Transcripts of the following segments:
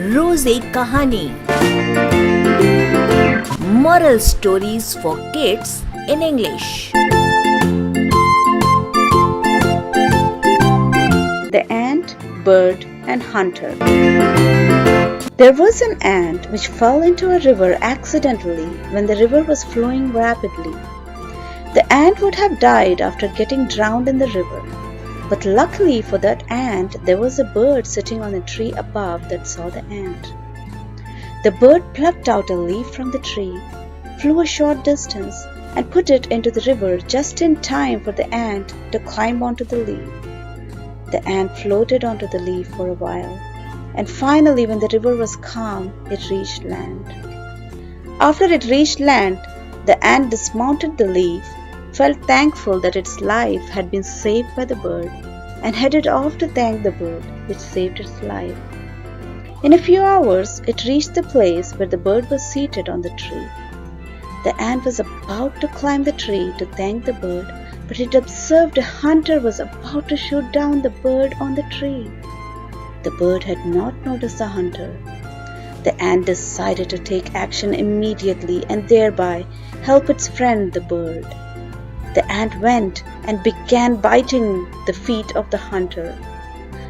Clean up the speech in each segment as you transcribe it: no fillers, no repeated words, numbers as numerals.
रोज एक कहानी. Moral stories for kids in English. The Ant, Bird and Hunter. There was an ant which fell into a river accidentally when the river was flowing rapidly. The ant would have died after getting drowned in the river, but luckily for that ant, there was a bird sitting on a tree above that saw the ant. The bird plucked out a leaf from the tree, flew a short distance, and put it into the river just in time for the ant to climb onto the leaf. The ant floated onto the leaf for a while, and finally, when the river was calm, it reached land. After it reached land, the ant dismounted the leaf, felt thankful that its life had been saved by the bird, and headed off to thank the bird which saved its life. In a few hours, it reached the place where the bird was seated on the tree. The ant was about to climb the tree to thank the bird, but it observed a hunter was about to shoot down the bird on the tree. The bird had not noticed the hunter. The ant decided to take action immediately and thereby help its friend the bird. The ant went and began biting the feet of the hunter.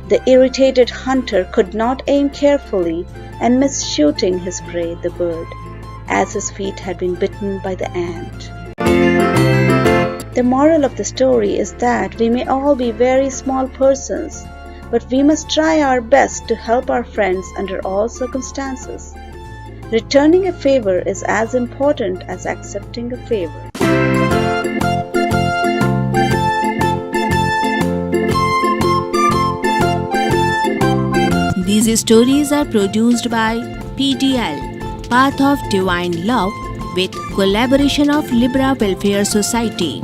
The irritated hunter could not aim carefully and missed shooting his prey, the bird, as his feet had been bitten by the ant. The moral of the story is that we may all be very small persons, but we must try our best to help our friends under all circumstances. Returning a favor is as important as accepting a favor. These stories are produced by PDL, Path of Divine Love, with collaboration of Libra Welfare Society.